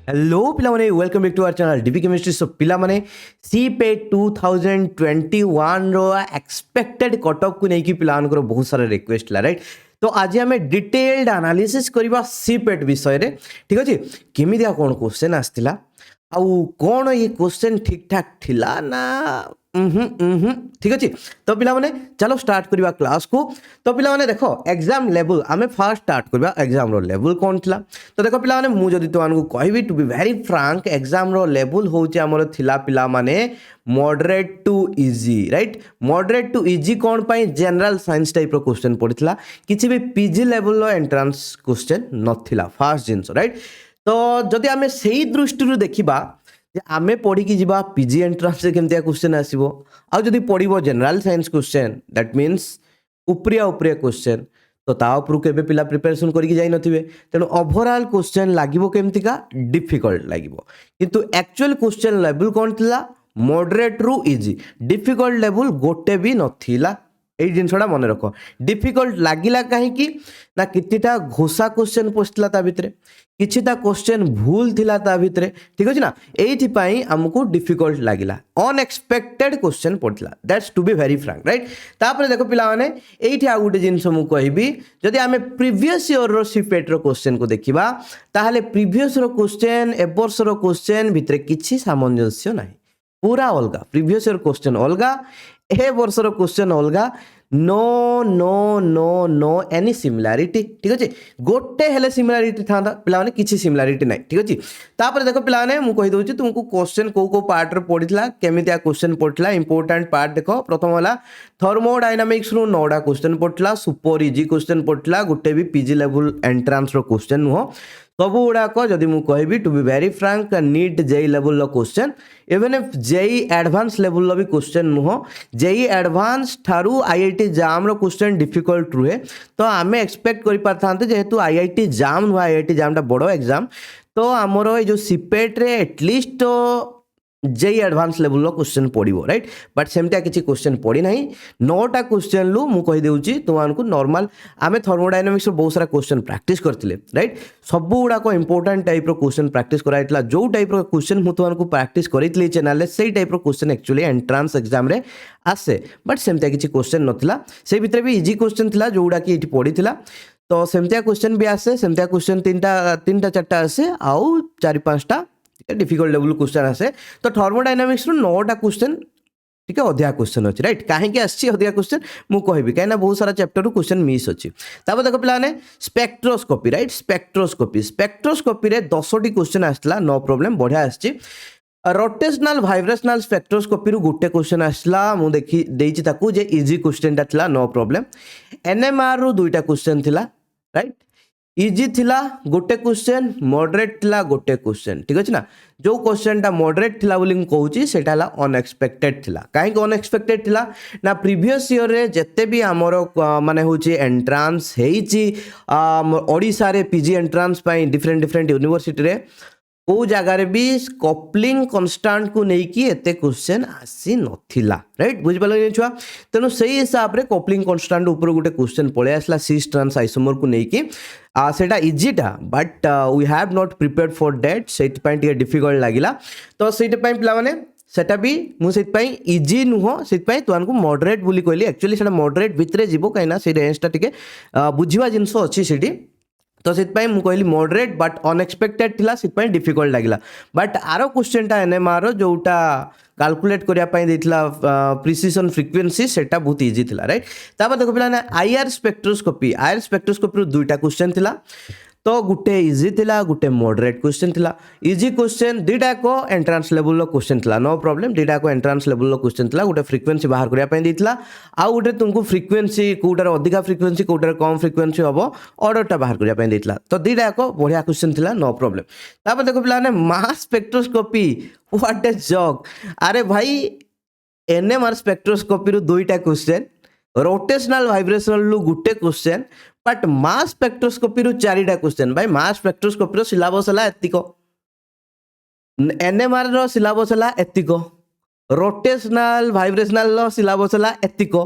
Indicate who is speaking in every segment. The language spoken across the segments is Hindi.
Speaker 1: हेलो पिला माने welcome back to our channel DP chemistry. So पिला माने सीपेट 2021 रो एक्सपेक्टेड कटअप को नेकी पिला मानकर बहुत सारा रिक्वेस्ट ला राइट। तो आज आम डिटेल्ड एनालिसिस करबा सीपेट विषय रे। ठीक अछि केमिदिया कोन क्वेश्चन आस्तिला आउ कोन ये क्वेश्चन ठीक ठाक थिला ना ठीक अच्छे। तो पिला माने चलो स्टार्ट करवा क्लास को। तो पिला माने देखो एग्जाम लेवल आमे फास्ट स्टार्ट करवा एग्जाम रो लेवल कौन थिला। तो देखो पिला माने मु जदी तो कहबी to be very frank exam रो लेवल होचे हमर थिला पिला माने moderate to easy right. Moderate to easy कौन पाई जनरल साइंस टाइप रो क्वेश्चन पड़िथिला किछि भी पीजी लेवल रो एंट्रेंस क्वेश्चन नथिला फास्ट जिंस राइट। तो जदी आमे सेही दृष्टि देखिबा आमे पढ़ी की जीवा पीजी एंट्रांस से केमतिया क्वेश्चन आसीबो आ जदी पढ़िबो general science question that means उपरिया उपरिया क्वेश्चन तो ता उपरु केबे पिला प्रिपरेशन करिक जाई नथिबे तेनु ओवरऑल क्वेश्चन लागिबो केमतिका डिफिकल्ट लागिबो किंतु एक्चुअल क्वेश्चन लेवल कोन थिला मॉडरेट रु इजी डिफिकल्ट लेवल गोटे भी नथिला। এই জিনিসটা মনে রখ ডিফিকল্ট লাগিলা কাহিকি না কিতিটা ঘোষা কোশ্চেন পড়ছিলা তা ভিতরে কিছিটা কোশ্চেন ভুল থিলা তা ভিতরে ঠিক আছে না এইথি পাই আমকু ডিফিকল্ট লাগিলা অনএক্সপেক্টেড কোশ্চেন পড়ছিলা that's to be very frank right. তারপরে দেখো পিলা মানে এইঠি আউ গোটে জিনিস মু কইবি যদি আমি প্রিভিয়াস ইয়র रो সিপেট रो কোশ্চেন को देखिबा তাহলে প্রিভিয়াস रो কোশ্চেন এবর্ষর কোশ্চেন ভিতরে কিছু সামঞ্জস্য নাই पूरा अलगा प्रीवियस ईयर क्वेश्चन अलगा ए वर्षर क्वेश्चन अलगा no no no no any similarity ठीक अच्छे गोटे हेले सिमिलारिटी था पिला माने किछि सिमिलारिटी नाही ठीक अच्छे। तापर देखो पिला माने मु कहि दउछि तुमको क्वेश्चन को पार्ट रे पडितला केमितिया क्वेश्चन पडितला इंपोर्टेंट पार्ट देखो प्रथम वाला थर्मोडायनामिक्स रो 9टा क्वेश्चन पडितला सुपर इजी क्वेश्चन पडितला गोटे भी पीजी लेवल एंट्रेंस रो क्वेश्चन नुहो सबू गुड़ाक जदि मु कहबी to be very frank NEET JEE level रो question even if JEE advance level रो भी क्वेश्चन नुहो जेई एडवांस ठारू आईआईटी जाम रो क्वेश्चन डिफिकल्ट रुहे तो आमे एक्सपेक्ट करि पारथांते जेहेतु आईआईटी जाम नुह आईआईटी जाम टा बड़ो एग्जाम तो आमर जो सीपेट रे एटलिस्ट जेई एडवांस लेवल रो क्वेश्चन पड़ो राइट बट सेमतिया किसी क्वेश्चन पड़ी ना 9टा क्वेश्चन लु मु कहि देउची तुमको नॉर्मल आमे थर्मोडायनामिक्स रो बहुत सारा क्वेश्चन प्रैक्टिस करथिले राइट सबु गुड़ाक इंपोर्टेंट टाइप रो क्वेश्चन प्रैक्टिस कराइतला जो टाइप रो क्वेश्चन मु तुमको प्रैक्टिस करितली चैनल रे सेही टाइप रो क्वेश्चन एक्चुअली एंट्रेंस एग्जाम रे आसे बट सेमतिया किसी क्वेश्चन नथिला से भितरे भी इजी क्वेश्चन थिला जोडा कि एठी पड़ीथिला तो सेमतिया क्वेश्चन भी आसे सेमतिया क्वेश्चन तीनटा चारटा आसे आउ चारि पांचटा डिफिकल्ट लेवल क्वेश्चन आसे तो थर्मोडायनामिक्स रो 9टा क्वेश्चन ठीक है अधिका क्वेश्चन अच्छी राइट कहीं आसी अधिका क्वेश्चन मु कहबी कहीं बहुत सारा चैप्टर रू क्वेश्चन मिस अच्छी। तापर देखो पिला ने स्पेक्ट्रोस्कोपी राइट स्पेक्ट्रोस्कोपी रे 10टी क्वेश्चन आसला नो प्रॉब्लम बढ़िया आसी। रोटेशनल वाइब्रेशनल स्पेक्ट्रोस्कोपी रू गोटे क्वेश्चन आसला मु देखि देइछि ताकू जे इजी क्वेश्चन ता थिला नो प्रॉब्लम। एनएमआर रू दुईटा क्वेश्चन थिला राइट इजी थिला गोटे क्वेश्चन मॉडरेट थिला गोटे क्वेश्चन ठीक अछि ना जो क्वेश्चन टा मॉडरेट थिला बोली कहूची सेटा हला अनएक्सपेक्टेड थिला काहे को अनएक्सपेक्टेड थिला ना प्रीवियस ईयर रे जत्ते भी हमरो माने होची एंट्रेंस हेची ओडिसा रे पीजी एंट्रेंस पई डिफरेंट यूनिवर्सिटी रे को जगार भी कपलिंग कन्स्टांट को लेकिन एते क्वेश्चन आसी नथिला राइट बुझ पाले छुआ तेनु सही हिसाब रे कपलिंग कन्स्टांट ऊपर गोटे क्वेश्चन पळे आसला सिस ट्रांस आइसोमर को लेकिन सेटा इजीटा but we have not prepared for that set point ये डिफिकल्ट लागिला तो सेट पॉइंट पिला माने सेटा भी मु सेट पॉइंट इजी नुहो सेट पॉइंट तुमको मॉडरेट बोली कहली एक्चुअली सेटा मॉडरेट भितरे जीवो काइना से रेंज टा टिके बुझिवा जिंसो अछि सेठी तो से मुझे कहली मॉडरेट बट अनएक्सपेक्टेड थिला से डिफिकल्ट लगिला बट आरो क्वेश्चन टा एनएमआर जोटा कैलकुलेट करने देथिला प्रिसिजन फ्रिक्वेंसी सेटा बहुत इजी थिला राइट। तापर देखो पिला आईआर स्पेक्ट्रोस्कोपी रो दुईटा क्वेश्चन थिला तो गुटे इजी थिला गुटे मॉडरेट क्वेश्चन थिला इजी क्वेश्चन दुईटा को एंट्रेंस लेवल रो क्वेश्चन थिला नो प्रॉब्लम दुईटा को एंट्रेंस लेवल रो क्वेश्चन थिला गुटे फ्रिक्वेंसी बाहर करिया पय देथिला आ गुटे तुमको फ्रिक्वेंसी कोटार अधिका फ्रिक्वेंसी कोटार कम फ्रिक्वेंसी हबो ऑर्डरटा बाहर करिया पय देथिला तो दुईटा को बढ़िया क्वेश्चन थिला नो प्रॉब्लम। तापर देखो पिला ने mass spectroscopy what a joke अरे भाई एनएमआर स्पेक्ट्रोस्कोपी रो दुईटा question rotational vibrational low Gute question but mass spectroscopy रो चारिटा क्वेश्चन भाई मास स्पेक्ट्रोस्कोपी रो सिलेबस हला एतिको एनएमआर रो सिलेबस हला एतिको रोटेशनल वाइब्रेशनल रो सिलेबस हला एतिको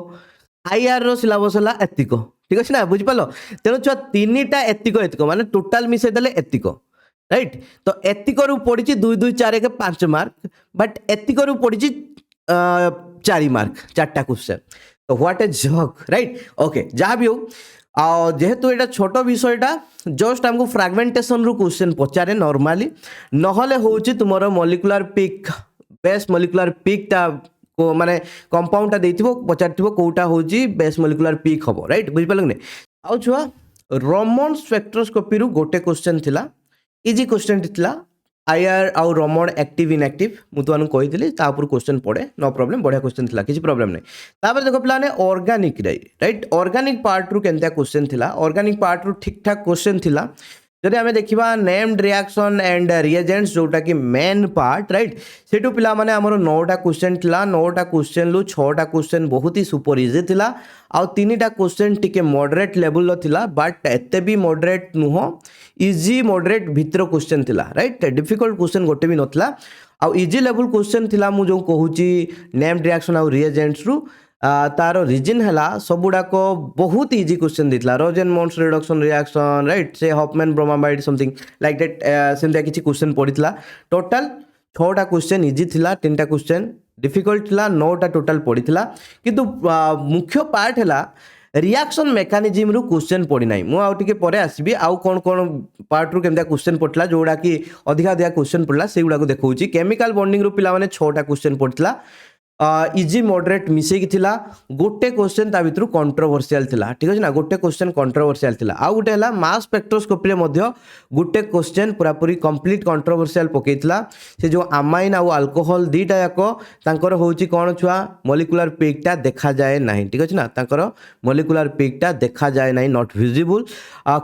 Speaker 1: आईआर रो सिलेबस हला एतिको ठीक अछि ना बुझ पालो तेनु छ तीनटा एतिको माने टोटल मिसे देले एतिको राइट तो एतिकरू पड़ी 2 2 4 1 5 मार्क बट एतिकरू पड़ी 4 मार्क 4टा क्वेश्चन तो what a joke right okay जहाँ भी हो जेहेतु ये छोट विषयटा जस्ट आमको फ्रागमेंटेशन रु क्वेश्चन पचारे नॉर्मली नहले होची तुमर मॉलिक्यूलर पिक बेस मॉलिक्यूलर पिकटा को माने कंपाउंडटा देथिबो पचारथिबो कोटा होची बेस मॉलिक्यूलर पिक हबो राइट बुझि पालक ने आउ छुआ रमन स्पेक्ट्रोस्कोपी रु गोटे क्वेश्चन थिला इजी क्वेश्चन थिला आईआर आउ रमन एक्टिव इनएक्टिव मु तो कही तापर क्वेश्चन पड़े नो प्रॉब्लम बढ़िया क्वेश्चन थिला किसी प्रॉब्लम नहीं तापर देखो पिलाने ऑर्गेनिक राइट ऑर्गेनिक पार्ट रु केनता क्वेश्चन थिला ऑर्गेनिक पार्ट रु ठीक ठाक क्वेश्चन थिला जदि आम देखा नेम्ड रिएक्शन एंड रिएजेंट्स जोटा कि मेन पार्ट राइट सेठू पिला माने हमर 9टा क्वेश्चन थिला 9टा क्वेश्चन लु 6टा क्वेश्चन बहुत ही सुपर इजी थिला आउ 3टा क्वेश्चन टिके मॉडरेट लेवल लो थिला बट एते भी मॉडरेट नुहो इजी मॉडरेट भितर क्वेश्चन थिला राइट डिफिकल्ट क्वेश्चन गोटे भी नथिला आउ इजी लेवल क्वेश्चन थिला मु जो कहूची नेम्ड रिएक्शन आउ रिएजेंट्स रु तार रिजन है सबुड़ाक बहुत इजी क्वेश्चन देता रोजेन मोन्स रिडक्शन रिएक्शन राइट से Hoffmann bromide something like that सेमती किसी क्वेश्चन पड़ा टोटाल 6टा क्वेश्चन इजी थिला 3टा क्वेश्चन डिफिकल्ट थिला 9टा टोटाल पड़ा किंतु मुख्य पार्ट है रिएक्शन मेकानिज्म रु क्वेश्चन पड़ी ना मुझे पर आसबि आउ कौन कौन पार्ट रु केमता क्वेश्चन पड़ता जोड़ा कि अधिका क्वेश्चन पड़ा से गुड़ा देखा केमिकल बॉन्डिंग रु पिला माने 6टा क्वेश्चन पड़ा इजी मॉडरेट मिसेकी थिला गोटे क्वेश्चन ता भितर कंट्रोवर्शियल थिला ठीक अछि ना गोटे क्वेश्चन कंट्रोवर्शियल थिला आ गोटे हला मास स्पेक्ट्रोस्कोपी रे मध्य गोटे क्वेश्चन पूरा पूरी कंप्लीट कंट्रोवर्शियल पकेइतला से जो अमाइन आ अल्कोहल दीटा याको तांकर होची कोन छुआ मॉलिक्यूलर पिकटा देखा जाए नाही ठीक अछि ना तांकर मॉलिक्यूलर पिकटा देखा जाए नाही नॉट विजिबल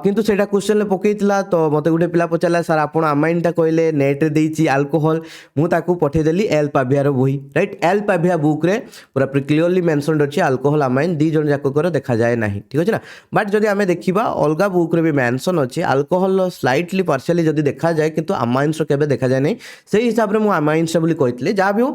Speaker 1: किंतु सेटा क्वेश्चन ले पकेइतला तो मते गोटे पिला पचाला सर आपण अमाइनटा कहले नेट रे देइची अल्कोहल मु ताकू पठे देली एल पाभियार बोही राइट एल बुक रे पूरा क्लियरली मेंशनड अछि अल्कोहल अमाइन दी जन जाक कर देखा जाए नाही ठीक अछि ना बट जदि आमे देखिबा अलगा बुक रे भी मेंशन अछि अल्कोहल स्लाइटली पार्शियली जदि देखा जाए किंतु अमाइन्स रो केबे देखा जाए नहीं सेही हिसाब रे मु अमाइन्स बोली कहितले जा भी हो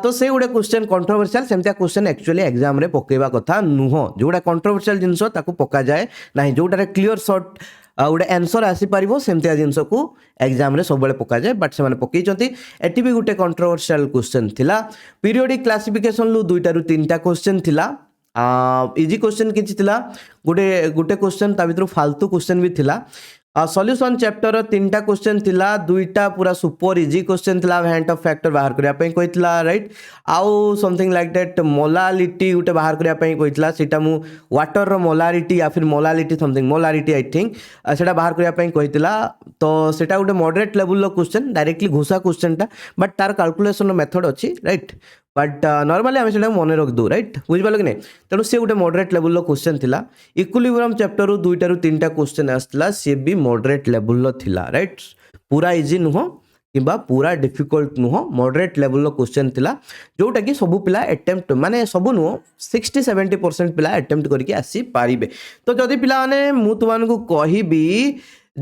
Speaker 1: तो से गुडे क्वेश्चन कंट्रोवर्शियल सेमतिया क्वेश्चन एक्चुअली एग्जाम रे पकेबा कथा नुहो जोडा कंट्रोवर्शियल जिंसो ताकू पका जाए नाही जोडा रे क्लियर शॉर्ट गोटे आंसर आसी पारिबो सेमतिया जिंस को एग्जाम रे सब बेले पका जाए बट से माने पकईचंती एटी भी गोटे कंट्रोवर्शियल क्वेश्चन थिला पीरियोडिक क्लासिफिकेशन लु 2टा रु 3टा क्वेश्चन थिला इजी क्वेश्चन किछि थिला गोटे गोटे क्वेश्चन ता भितर फालतू क्वेश्चन भी थिला सॉल्यूशन चैप्टर 3टा क्वेश्चन थिला 2टा पूरा सुपर इजी क्वेश्चन थिला हैंड ऑफ फैक्टर बाहर करिया पई कहितला राइट आउ समथिंग लाइक दैट मोलालिटी उटे बाहर करिया पई कहितला सेटा मु वाटर रो मोलारिटी या फिर molality something molarity I think सेटा बाहर करिया पई कहितला तो सेटा उटे मॉडरेट लेवल रो क्वेश्चन डायरेक्टली घोषा क्वेश्चन टा बट तार कैलकुलेशन रो मेथड अछि राइट बट नॉर्मली आम से मन रखदू राइट बुझिपाल कि नहीं तेणु सी गोटे मॉडरेट लेवल क्वेश्चन थिला इक्विलिब्रियम चैप्टर रु 2टा रु 3टा क्वेश्चन आसला सी भी मॉडरेट लेवल थिला राइट पूरा इजी नुह किंबा पूरा डिफिकल्ट नुह मॉडरेट लेवल क्वेश्चन थिला जोटा कि सब पिला अटेम्प्ट माने सब नुह 60-70% पिला अटेम्प्ट करके आसी पारिबे तो जदि पिला माने मु तुमनको कहिबी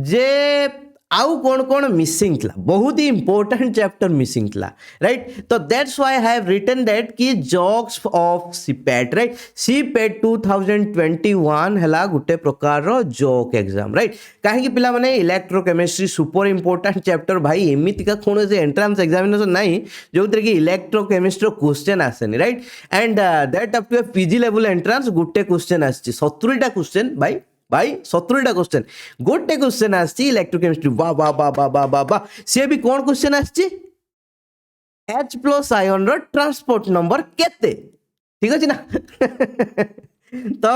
Speaker 1: जे आउ कौन कौन मिसिंग थला बहुत ही इंपोर्टेंट चैप्टर मिसिंग थला राइट तो that's why I have written that कि jokes of CPET right CPET 2021 हला गुटे प्रकार रो जॉक एग्जाम राइट काहे कि पिला माने इलेक्ट्रोकेमिस्ट्री सुपर इंपोर्टेंट चैप्टर भाई एमिति का कोन से एंट्रेंस एग्जामिनेशन नाही जोतरे कि इलेक्ट्रोकेमिस्ट्री क्वेश्चन आसेनी right and that up to PG level entrance गुटे क्वेश्चन आछि 70टा क्वेश्चन भाई 70टा क्वेश्चन गोटे क्वेश्चन आछि इलेक्ट्रोकेमिस्ट्री वाह वाह वाह वाह वाह वाह वाह से भी कौन क्वेश्चन आछि H+ आयन रो ट्रांसपोर्ट नंबर केते ठीक अछि ना तो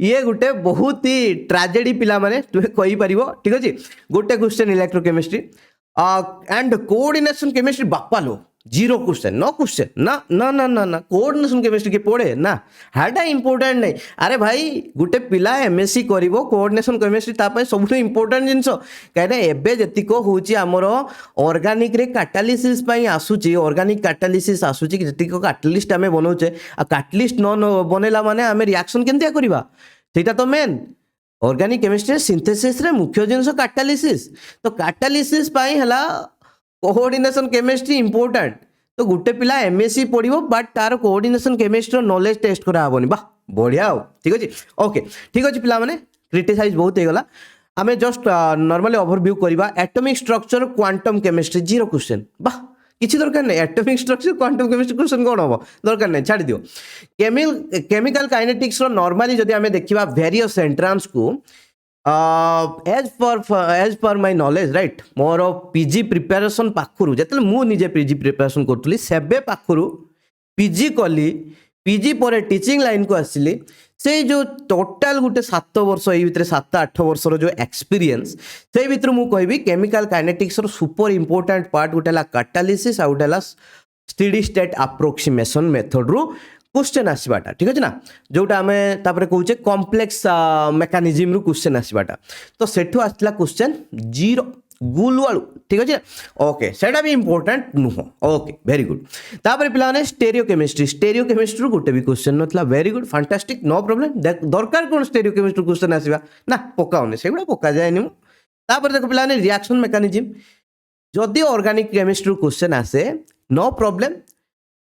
Speaker 1: ये गुटे बहुत ही ट्रेजेडी पिला माने तुहे कहि परिबो ठीक अछि गोटे question electrochemistry and coordination chemistry बापा लो 0 क्वेश्चन नो क्वेश्चन ना ना ना ना ना कोऑर्डिनेशन केमिस्ट्री के पढ़े ना हाटा इंपोर्टेंट नहीं अरे भाई गुटे पिला एमएससी करिवो कोऑर्डिनेशन केमिस्ट्री ता पय सबुठ इंपोर्टेंट जिंस काहे एबे जतिको होची हमर ऑर्गेनिक रे कैटालिसिस पय आसुची ऑर्गेनिक कैटालिसिस आसुची कि जतिको कैटलिस्ट हमें बनौचे आ कैटलिस्ट न बनेला माने हमें रिएक्शन केनतिया करिवा सेटा तो मेन ऑर्गेनिक केमिस्ट्री सिंथेसिस रे मुख्य जिंस कैटालिसिस तो कैटालिसिस पय हला कोऑर्डिनेशन केमिस्ट्री इंपोर्टेंट तो गुटे पिला एमएससी पढ़िबो बट तार कोऑर्डिनेशन केमिस्ट्री नॉलेज टेस्ट करा हबनी बा बढ़िया हो ठीक अछि ओके ठीक अछि पिला माने क्रिटिसाइज बहुत हे गला आमे जस्ट नॉर्मली ओवरव्यू करबा atomic structure quantum chemistry zero question वाह किसी दरकार नहीं atomic structure quantum chemistry question कौन हम दरकार नहीं छाड़ दियो केमिकल काइनेटिक्स रो नॉर्मली जदि आमे देखिबा वेरियस एंट्रांस को as per my knowledge right more PG preparation पाखरु जतले मु निजे पीजी प्रिपरेशन करतली सेबे पाखरु पीजी कली पीजी पर टीचिंग लाइन को आसिली से जो टोटाल गोटे 7 वर्ष ये भितर 7-8 वर्ष जो एक्सपीरियंस से भितर मु कहबी केमिकल काइनेटिक्स रो सुपर इंपोर्टेंट पार्ट गोटे कैटालिसिस आ गोटे स्टेडी स्टेट अप्रोक्सीमेशन मेथड रू क्वेश्चन आसवाटा ठीक अच्छे ना जोटा आम कहे कॉम्प्लेक्स मेकानिज्म रू क्वेश्चन आसवाटा तो सेठू आसला क्वेश्चन जीरो गुलवालू ठीक अच्छे ओके सेटा भी इंपोर्टेंट नुह ओके वेरी गुड तापर पे स्टेरियो केमिस्ट्री गोटे भी क्वेश्चन नथला very good fantastic no problem दरकार कौन स्टेरियो केमिस्ट्री क्वेश्चन आसवा ना पकाओनी से पका जाए तापर देख पे रिएक्शन मेकानिज्म जदि ऑर्गेनिक केमिस्ट्री क्वेश्चन आसे नो प्रॉब्लम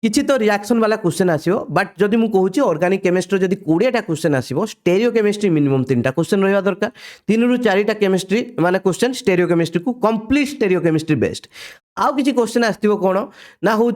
Speaker 1: किसी तो रिएक्शन वाला क्वेश्चन आसो बट जदि मुझे कहूँ ऑर्गेनिक केमिस्ट्री जदि 20टा क्वेश्चन आसो स्टेरियो केमिस्ट्री मिनिमम 3टा क्वेश्चन रहा दरकार 3 ରୁ 4टा केमिस्ट्री माने क्वेश्चन स्टेरियो केमिस्ट्री को कंप्लीट स्टेरियो केमिस्ट्री बेस्ड आउ किसी क्वेश्चन आसो कौन ना हूँ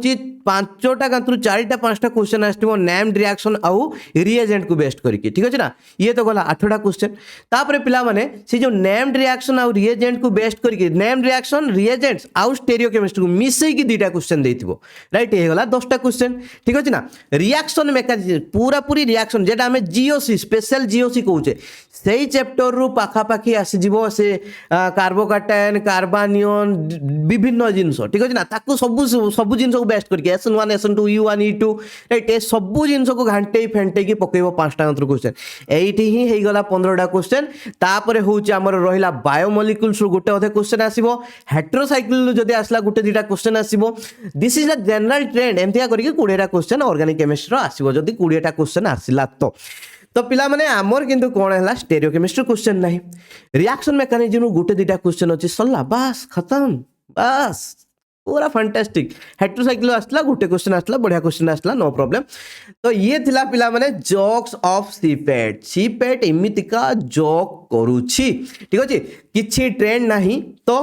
Speaker 1: 5टा कंतु 4टा 5टा क्वेश्चन आसो नेम्ड रिएक्शन आउ रिएजेंट को बेस्ट करके ठीक अच्छे ना ये तो गला 8टा क्वेश्चन तापर पिला माने से जो नेम्ड रिएक्शन आउ रिएजेंट को बेस्ट करके नेम्ड रिएक्शन रिएजेंट्स आउ स्टेरियो केमिस्ट्री को मिसई की 2टा क्वेश्चन देथिबो राइट ये गला 10टा क्वेश्चन ठीक अच्छे ना रिएक्शन मेकानिज्म पूरा पूरी रिएक्शन जेटा हमें जीओसी स्पेशल जीओसी कहूचे से चैप्टर रु पाखापाखि आसीजिवो से कार्बोकाटायन कार्बानियन विभिन्न जिनस ठीक अच्छे ना ताकू सबू जिनस को बेस्ट करके SN1 SN2 U1 E2 right ए सबू जिनस को घांटे फेंटे की पकेबो 5टा अंतर क्वेश्चन एठी ही हे गला 15टा क्वेश्चन तापर होउची हमर रहिला बायोमोलिक्यूल्स रु गोटे अधे क्वेश्चन आसीबो हेटेरोसाइक्लिन जदि आसला गोटे 2टा क्वेश्चन आसीबो this is the general trend एमतिया करके 20टा क्वेश्चन ऑर्गेनिक केमिस्ट्री आसीबो जदि 20टा क्वेश्चन आसिला तो पिला माने आमर किंतु कोन हैला स्टेरियो केमिस्ट्री क्वेश्चन नाही रिएक्शन मेकानिज्म गोटे 2टा क्वेश्चन अछि सल्ला बस खत्म बस पूरा फैंटास्टिक हेटेरोसाइक्लिन आसला गोटे क्वेश्चन आसला बढ़िया क्वेश्चन आसला नो प्रॉब्लम तो ये थिला पिला माने जोक्स ऑफ सीपेट एमितिका जोक करूछि ठीक अछि किछि ट्रेंड नाही तो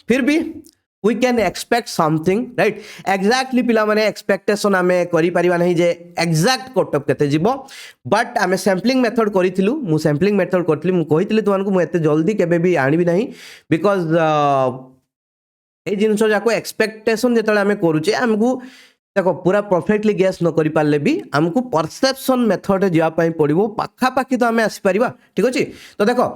Speaker 1: फिर भी we can expect something right exactly पिला माने एक्सपेक्टेशन आमे करि परिबा नहीं जे एग्जैक्ट कटअप केते जीवो बट आमे सैम्पलिंग मेथड करिथिलु मु सैम्पलिंग मेथड करथिलि मु कहिथिलि तुमनको मु एते जल्दी केबे भी आनिबि नहीं बिकॉज ए जिनसो जाको एक्सपेक्टेशन जेतले आमे करूचे हमकु देखो पूरा परफेक्टली गेस न करि पाले भी हमकु परसेप्शन मेथड जिया पई पड़िबो पाखा पाखी तो आमे आसी परिबा ठीक अछि तो देखो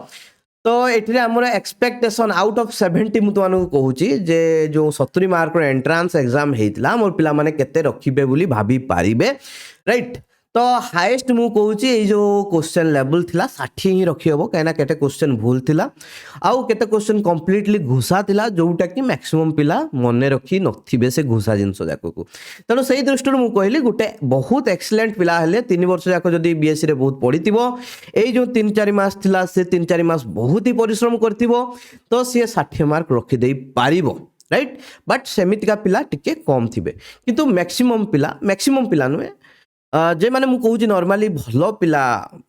Speaker 1: तो ये आमर एक्सपेक्टेशन आउट ऑफ 70 मुझे तुमको कहूँ जे जो 70 मार्क एंट्रांस एग्जाम होता मोर पिला माने केते रखिबे बोली भाभी पारिबे राइट तो हाईएस्ट मु कहूँ जो क्वेश्चन लेवल थिला 60 ही रखी हम कहीं केते क्वेश्चन भूल थिला आउ केते क्वेश्चन कंप्लीटली घुसा थिला जोटा कि मैक्सिमम पिला मने रखी नथिबे से घुसा जिनस जाक को तेणु से दृष्टि मु कहली गोटे बहुत एक्सीलेंट पिला हेले 3 वर्ष जाक जदि बीएससी रे बहुत पढ़िथिबो एई जो 3-4 मास थिला से 3-4 मास बहुत ही परिश्रम करथिबो तो सी 60 मार्क रखी देई पारिबो राइट बट सेमितिका पिला टिके कम थिबे किंतु मैक्सिमम पिला नुए जे माने मु कहूँ नॉर्मली भलो पिला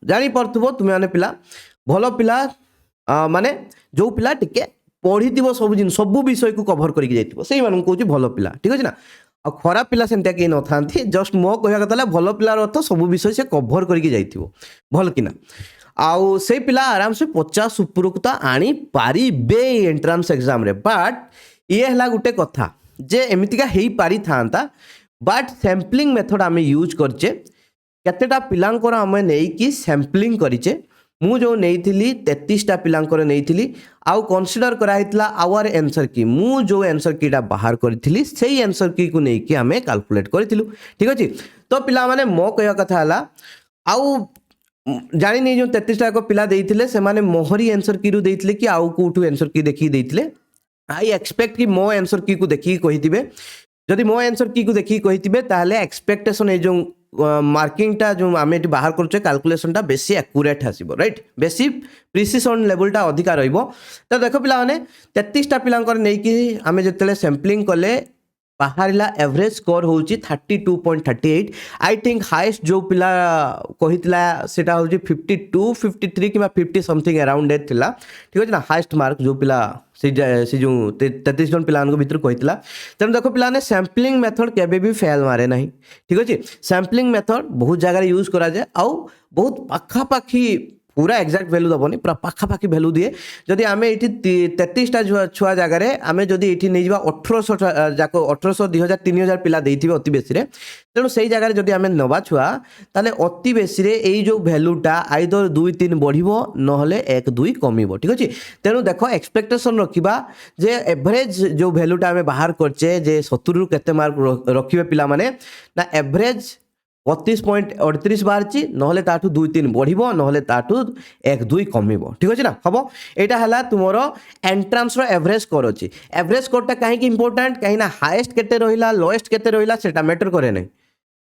Speaker 1: जानी पड़थबो तुम माने पिला भलो पिला माने जो पिला टिके पढ़ी सब विषय को कवर करके जाइथिबो सेही माने कहूँ भलो पिला ठीक अछि ना आ खराब पिला सेंटा के न थांती जस्ट मो कहया कतला भलो पिलार अर्थ सब विषय से कवर करके जाइथिबो भल किना आउ से पिला आराम से 50 उपरुक्त आनी पारिबे एंट्रांस एग्जाम रे बट ये हला गुटे कथा जे एमितिका हेई पारि थांता बट सैम्पलिंग मेथड आम यूज करचे केतेटा पिलांकर आम नहीं सैम्पलिंग करिचे मु जो नहीं 33टा पिलांकर नहीं आउ कंसीडर कराइतला आवर आंसर की मु जो आंसर कीटा बाहर करी से आंसर की को नहीं आम कैलकुलेट करूँ ठीक अच्छे तो पिला माने मो कह कथा है आउ जानी नहीं जो 33टा को पिला देइथिले से माने मोहरी आंसर की रु देइथिले कि आउ कोठू आंसर की देखि देइथिले आई एक्सपेक्ट कि मो आंसर की को देखि कहिथिबे जदि मो आंसर की को देखि कहिथिबे ताहले एक्सपेक्टेशन ए जो मार्किंगटा जो आम ये बाहर करुचे कैलकुलेशनटा बेसी एक्यूरेट आसीबो राइट बेसी प्रिसिशन लेवलटा अधिका रहिबो तो देखो पिला माने 33टा पिलांकर नै कि आमे जतले सैम्पलिंग कले बाहरिला एवरेज स्कोर होची 32.38 आई थिंक हाईएस्ट जो पिला कहितला सेटा होची 52 53 किबा 50 समथिंग अराउंड एट थिला ठीक अछि ना हाईएस्ट मार्क जो पिला से जो 33 जन पिलान को भीतर कहितला तेन देखो पिला ने सैंपलिंग मेथड केबे भी फेल मारे नहीं ठीक अछि सैंपलिंग मेथड बहुत जगह यूज करा जाए आउ बहुत पाखा पाखी पूरा एक्जाक्ट वैल्यू दबनी पूरा पाखापाखि वैल्यू दिए जदि आम ये 33टा छुआ जगार आम जदि ये नहीं जा 1800 जाक 1800 2000 3000 पिला देइथिबे अति बेसी रे तेणु से जगार जदि आम नवा छुआ ताले अति बेसी रे एई जो वैल्यूटा आइदर 2 3 बढ़िबो नहले 1 2 कमिबो ठीक अछि तेणु देखो एक्सपेक्टेशन रखिबा जे एवरेज जो वैल्यूटा आम बाहर करचे जे 70 रु केते मार्क रखिबे पिला माने ना एवरेज 32.38 बाहरी नहले ताठू 2 3 बढ़िबो नहले ताठू 1 2 कमिबो ठीक अछि ना हबो एटा हला तुमरो एंट्रांस रो एवरेज स्कोर अछि एवरेज स्कोर ता काहे कि इंपोर्टेंट काहे ना हाईएस्ट केते रहिला लोएस्ट केते रहिला सेटा मैटर करे नै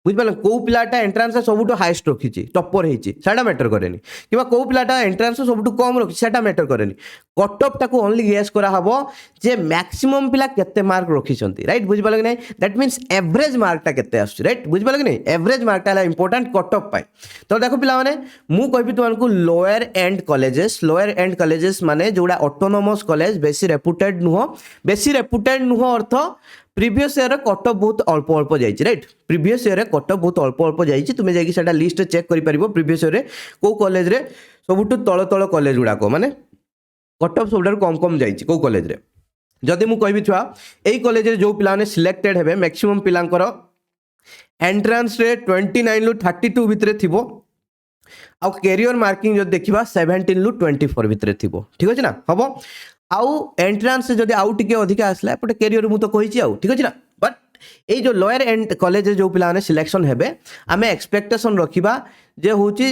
Speaker 1: बुझ पाले को पिलाटा एंट्रांस सबुठो हाईएस्ट रखिछि टॉपर हेछि सेटा मैटर करेनी किबा को पिलाटा एंट्रांस सबुठो कम रखि सेटा मैटर करेनी कट ऑफ ताको ओनली गेस करा हबो जे मैक्सिमम पिला केते मार्क रखिछंती राइट बुझ पाले कि नै दैट मींस एवरेज मार्क ता केते आछी राइट बुझ पाले कि नै एवरेज मार्क ता इंपोर्टेंट कट ऑफ पाई तो देखो पिला माने मु कहबी तुमको लोअर एंड कॉलेजेस माने जोडा ऑटोनोमस कॉलेज बेसी रेपुटेड नुह अर्थ प्रीवियस ईयर कट ऑफ बहुत अल्प अल्प जाइए right previous year cut off बहुत अल्प अल्प जाइए तुम्हें जाकि सेटा लिस्ट चेक कर पारिबो प्रीवियस ईयर को कॉलेज रे सबुठु तळ तळ कॉलेज गुडाको माने कट ऑफ सबुठार कम कम जाइए को कॉलेज रे जदि मु कहबी छुआ एई कॉलेज रे जो पिलाने सिलेक्टेड हेबे मैक्सिमम पिलांकर एंट्रांस रे 29 लु 32 भितरे थिबो आ कैरियर मार्किंग जो देखिबा 17 लु 24 भितरे थिबो ठीक अछि ना हबो आउ एंट्रांस से जदि आउ टिके अधिक आसला एपटे कैरियर मु तो कहिछि आउ ठीक अछि ना बट ए जो लोअर एंड कॉलेज जो पिलाने सिलेक्शन हेबे आमे एक्सपेक्टेशन रखिबा जे होछि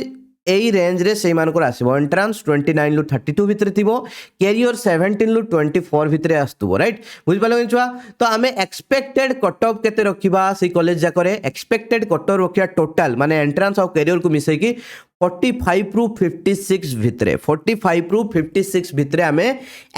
Speaker 1: एई रेंज रे सेई मानकर आसीबो एंट्रांस 29 लु 32 भितरे थिबो कैरियर 17 लु 24 भितरे आस्तुबो राइट बुझ पालो छुआ तो आमे एक्सपेक्टेड कट ऑफ केते रखिबा सेई कॉलेज जा करे एक्सपेक्टेड कट ऑफ रखिया टोटल माने एंट्रांस और कैरियर को मिसै की 45 रु 56 भितरे 45 रु 56 भितरे आमे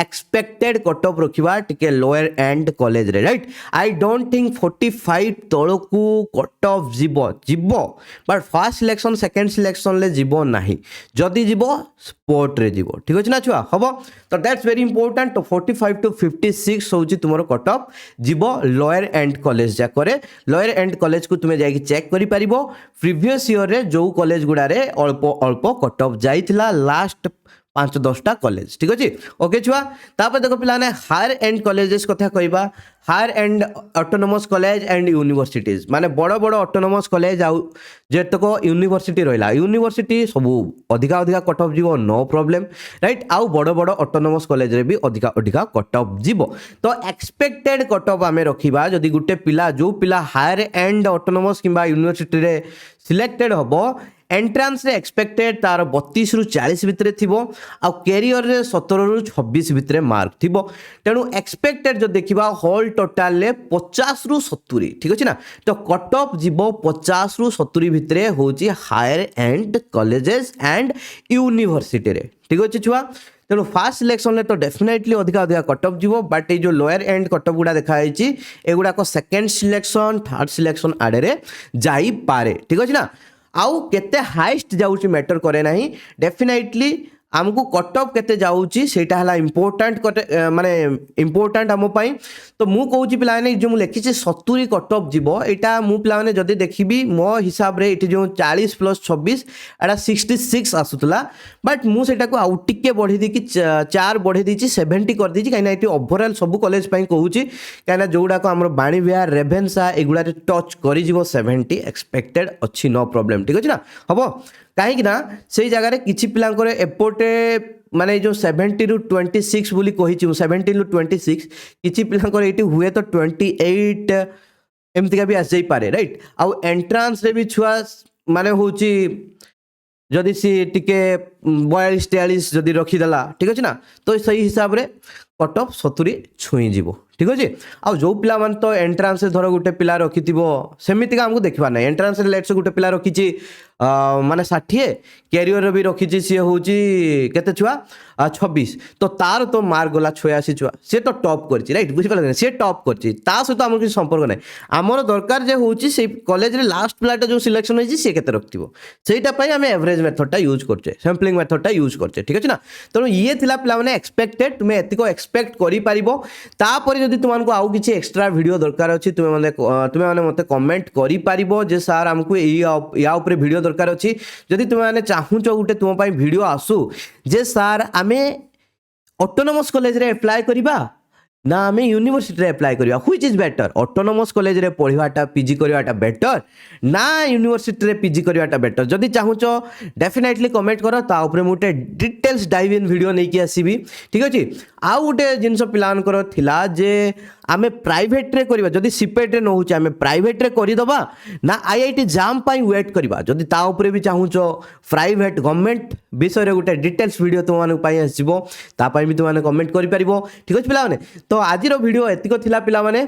Speaker 1: एक्सपेक्टेड कट ऑफ रखिबा टिके लोअर एंड कॉलेज रे राइट आई डोंट थिंक 45 तळकू कट ऑफ जीवो but first selection second selection ले जीवो नाही जदी जीवो स्पोर्ट रे जीवो ठीक अछि ना छुआ हबो तो दैट्स वेरी इंपोर्टेंट तो 45 टू 56 होची तुमरो कट ऑफ जीवो लोअर एंड कॉलेज जा करे लोअर एंड कॉलेज को तुमे जाई चेक करि परिबो प्रीवियस ईयर रे जो कॉलेज गुडा रे अल्प अल्प कट ऑफ जाइथिला लास्ट 5-10टा कॉलेज ठीक अछि ओके छुआ तापर देखो पिलाने हायर एंड कॉलेजेस कथा कहबा higher and autonomous college and universities माने बड़ बड़ ऑटोनोमस कॉलेज आउ जेतको यूनिवर्सिटी रहिला यूनिवर्सिटी सबु अधिका कट ऑफ जीवो नो प्रॉब्लम राइट आउ बड़ बड़ ऑटोनोमस कॉलेज रे भी अधिका कट ऑफ जीवो तो एक्सपेक्टेड कट ऑफ आमे रखिबा जदी गुटे पिला जो पिला हायर एंड ऑटोनोमस किबा यूनिवर्सिटी रे सिलेक्टेड हबो एंट्रांस रे एक्सपेक्टेड तार 32 रु 40 भितरे थिबो आ कैरियर रे 17 रु 26 भितरे मार्क थिबो तेणु एक्सपेक्टेड जो देखिबा होल टोटल ले 50 रु 70 ठीक अछि ना तो कट ऑफ जीवो 50 रु 70 भितरे होची higher and colleges and university रे ठीक अछि छुआ तेणु फास्ट सिलेक्शन ले तो डेफिनेटली अधिका कट ऑफ जीवो बट ये जो लोअर एंड कट ऑफ गुडा देखा जाइछि एगुडा को सेकंड सिलेक्शन थर्ड सिलेक्शन आडे रे जाई पारे ठीक अछि ना आउ केते हाईएस्ट जाउची मैटर करे नाही डेफिनेटली आमको कट ऑफ केते जाउची सेटा हला इंपोर्टेंट माने इंपोर्टेंट हम पई तो मु कहूची पिलाने जो मु लेखिछि 70 कट ऑफ जीवो एटा मु पिलाने जदी देखिबी मो हिसाब रे इठी जो 40 प्लस 26 एटा 66 आसुतला बट मु सेटा को आउट टिके बढ़ी दी कि 4 बढ़ी दीची 70 कर दीची काइना इठी ओवरऑल सब कॉलेज पई कहूची काइना जोडा को हमर बाणी विहार रेभेन्सा एगुडा रे टच करी जीवो 70 एक्सपेक्टेड अछि नो प्रॉब्लम ठीक अछि ना हबो कहीं ना से जगह किसी पिलांकर एपोटे माने जो 70 रु 26 बोली कही 17 रु 26 किसी पिलांकर एटी हुए तो 28 एमतिका भी आस जाई पारे राइट आउ एंट्रांस रे भी छुआ माने होची जदि सी टिके 42-43 जदि रखी देला ठीक अछि ना तो सही हिसाब रे कट ऑफ 70 छुई जीवो ठीक अच्छे आउ जो पिला मान तो एंट्रांस धर गोटे पिला रखिथिबो सेमितिका हमको देखिबा नै एंट्रांस रे लेट्स गोटे पिला रखिछि माने 60 कैरियर भी रखिछि सी होउछि केते छुआ 26 तो तार तो मार्क गला 86 छुआ से तो टॉप करछि राइट बुझि पले से टॉप करछि ता सहित हमर किछ संपर्क नै हमर दरकार जे होउछि से कॉलेज रे लास्ट पिलाटा जो सिलेक्शन होइछि से केते रखथिबो सेटा पई हम एवरेज मेथड टा यूज करछे सैम्पलिंग मेथड टा यूज करछे ठीक अछि ना तो ये थिला पिला माने एक्सपेक्टेड तुमे एतिको एक्सपेक्ट करि परिबो ता पर जदि तुमको आउ किछि एक्स्ट्रा वीडियो दरकार अछि तुमे माने मते कमेंट करि परिबो जे सर हमको या ऊपर वीडियो दरकार अछि जदि तुमे माने चाहू छ गुटे तुम पई वीडियो आसु जे सर आमे ऑटोनोमस कॉलेज रे अप्लाई करिबा ना आमे यूनिवर्सिटी रे अप्लाई करिया which is better autonomous college रे पढिवाटा पीजी करिवाटा बेटर ना यूनिवर्सिटी रे पीजी करिवाटा बेटर जदि चाहू छ डेफिनेटली कमेंट करो ता ऊपर मुटे डिटेल्स डाइव इन वीडियो नै कि आसीबी ठीक अछि आ उटे जिंस प्लान करो थिला जे आमे प्राइवेट रे करिबा जदि सीपेट रे न होछ आमे प्राइवेट रे करि दबा ना आईआईटी जाम पई वेट करिबा जदि ता ऊपर भी चाहू छ प्राइवेट गवर्नमेंट विषय रे गुटे डिटेल्स वीडियो तुम माने पई आसीबो ता पई भी तुम माने कमेंट करि परिबो ठीक अछि पिला माने तो आज वीडियो एतिको थिला पिला माने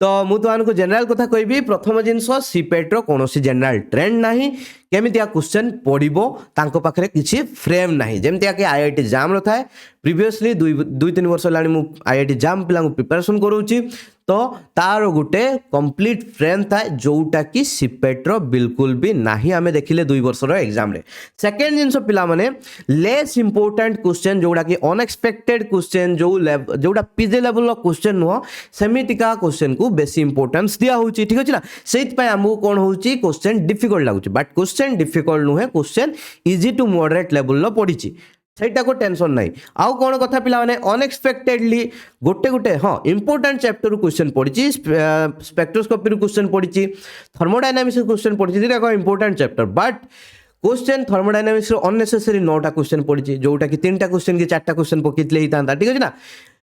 Speaker 1: तो मु तुमको जनरल कथा कहबी प्रथम जिनस सीपेट रो कोनोसी जनरल ट्रेंड नाही केमितिया क्वेश्चन पड़िबो तांको पाखरे किछि फ्रेम नाही जेमतिया के आईआईटी जाम रो थाए प्रीवियसली 2-3 वर्ष लानी मु आईआईटी जाम पिला प्रिपरेशन करूची तो तार गोटे कंप्लीट फ्रेम था जोटा कि सीपेट रो बिल्कुल भी नाही आमे देखिले 2 वर्ष रो एग्जाम रे सेकंड जिंस पिला माने लेस इंपोर्टेंट क्वेश्चन जोड़ा कि अनएक्सपेक्टेड क्वेश्चन जोड़ा पीजी लेवल रो क्वेश्चन नो सेमितिका क्वेश्चन को बेसी इंपोर्टेंस दिया होची ठीक अछि ना सेत पय हमहु कोन होची क्वेश्चन डिफिकल्ट लागुची बट क्वेश्चन डिफिकल्ट नुहे question easy to moderate level रो पडिची सेटा को टेंशन नहीं आउ कोन कथा पिला माने अनएक्सपेक्टेडली गोटे हां इंपोर्टेंट चैप्टर क्वेश्चन पडिची स्पेक्ट्रोस्कोपी क्वेश्चन पडिची थर्मोडायनामिक्स क्वेश्चन पडिची दिरा को important chapter but question thermodynamics रो अननेसेसरी 9टा क्वेश्चन पडिची जोटा कि 3टा क्वेश्चन के 4टा क्वेश्चन पकितले हितांता ठीक अछि ना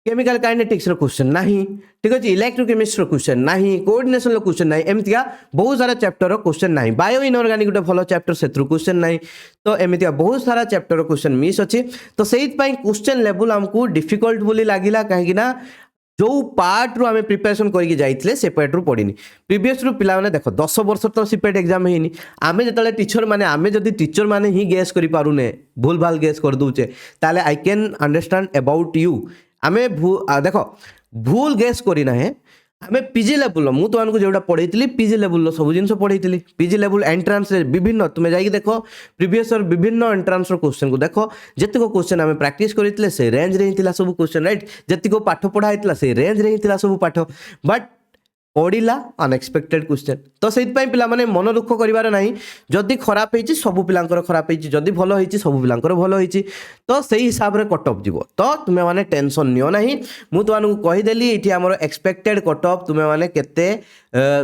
Speaker 1: केमिकल काइनेटिक्स रो क्वेश्चन नहीं ठीक अछि इलेक्ट्रोकेमिस्ट्री रो क्वेश्चन नहीं कोऑर्डिनेशन रो क्वेश्चन नहीं एमितिया बहुत सारा चैप्टर रो क्वेश्चन नहीं बायो इनऑर्गेनिक गोटे भलो चैप्टर सेत्रु क्वेश्चन नहीं तो एमितिया बहुत सारा चैप्टर रो क्वेश्चन मिस अछि तो सेइत पई क्वेश्चन लेवल हमकु डिफिकल्ट बोली लागिला काहे ना जो पार्ट रो हमें प्रिपरेशन करके जाइतले से पार्ट रो पडिनी प्रीवियस रो पिला माने देखो 10 वर्ष तो सीपेट एग्जाम हेनी आमे जतले टीचर माने आमे जदी टीचर माने ही गेस करि पारुने भूल भाल गेस कर दूचे ताले I can understand about you आमे देखो भूल गेस करिना है आमे पीजी लेवल मु तो मानकु जेउडा पढैतली पीजी लेवल सब जिंस पढैतली पीजी लेवल एंट्रांस रे विभिन्न तुमे जाई देखो प्रीवियस और विभिन्न एंट्रांस रो क्वेश्चन को देखो जतिको क्वेश्चन आमे प्रैक्टिस करितले से रेंज रे हितिला सब क्वेश्चन राइट जतिको पाठ पढा हितला से रेंज रे हितिला सब पाठ बट पढ़ला अनएक्सपेक्टेड क्वेश्चन तो से पिला माने मन दुख करिवार नाही जदी खराब हेची सब पिलांकर खराब हेची जदी भलो हेची सब पिलांकर भलो हेची तो सही हिसाब रे कट ऑफ जीवो तो तुमे माने टेंशन नियो नाही मु तो मानकु कहि देली एठी हमर एक्सपेक्टेड कट ऑफ तुमे माने केते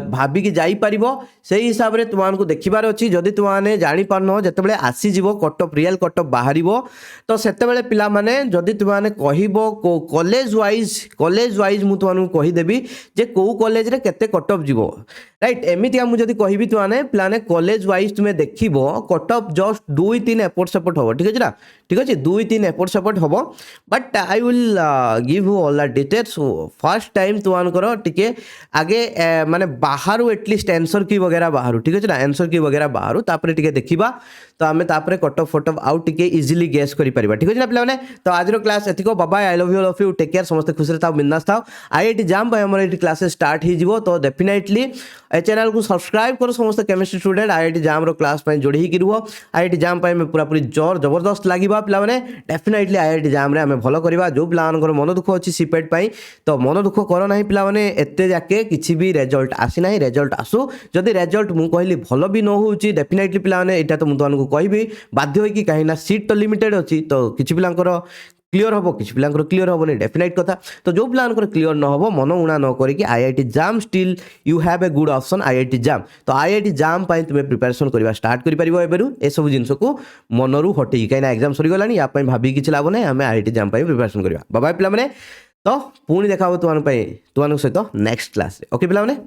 Speaker 1: भाबी कि जाई परिबो सही हिसाब रे तुमानकु देखिबार अछि जदी तुम माने जानि पारनो जतेबेले आसी जीवो cut off real cut off बाहरिबो तो सेतेबेले पिला माने जदी तुम माने कहिबो कॉलेज वाइज मु तुमानकु कहि देबी जे को कॉलेज रे केते कट ऑफ जीवो राइट एमिति हम जदी कहिबी तु माने प्लाने कॉलेज वाइज तुमे देखिबो कट ऑफ जस्ट 2-3 एपोर्ट सपोर्ट होबो ठीक अछि ना ठीक अछि 2-3 एपोर्ट सपोर्ट होबो but I will give you all the details first time तुमानकर टिके आगे माने बाहरु एटलीस्ट आंसर की वगैरह बाहरु ठीक अछि ना आंसर की वगैरह बाहरु तापरे टिके देखिबा तो आमे तापरे कट ऑफ फोटो आउट टिके इजीली गेस करि परिबा ठीक अछि ना पिला माने तो आज रो क्लास एतिको bye bye I love you all of you take care समस्त खुश रहताओ बिंदास थाओ आईआईटी जाम भाई हमर एटी क्लासेस स्टार्ट ही जीवो तो डेफिनेटली ए चैनल को सब्सक्राइब करो समस्त केमिस्ट्री स्टूडेंट आईआईटी जाम रो क्लास पय जोड़ी ही रुहो आईआईटी जाम पय में पूरा पूरी जोर जबरदस्त लागिबा पिला माने डेफिनेटली आईआईटी जाम रे हमें भलो करबा जो पिला मानकर मन दुख अछि सीपेट पय तो मन दुख करो नाही पिला माने एते जाके किछि भी रिजल्ट आसी नाही रिजल्ट आसु जदी रिजल्ट मु कहली भलो भी न होउची डेफिनेटली पिला माने एटा तो मु तुमको कहबी बाध्य होई कि काहे ना सीट तो लिमिटेड अछि तो किछि पिलांकर क्लियर हम किसी पिला क्लियर हम नहीं डेफिनेट कथा तो जो पिला क्लियर न हो मन उणा न करिकी IIT jam still you have a good option IIT जाम तो आईआईटी जाम पाई तुम प्रिपरेशन करवा स्टार्ट कर पारिबो एबेरु ए सब जिंस को मनरु हटेई कहीं एग्जाम सरी गलानी या पई भाबी किछ लाभ नै हमें आईआईटी जाम पाई प्रिपरेशन करवा बाय बाय पिला माने तो पुणी देखा तुम सहित नेक्स्ट क्लास ओके पिला माने।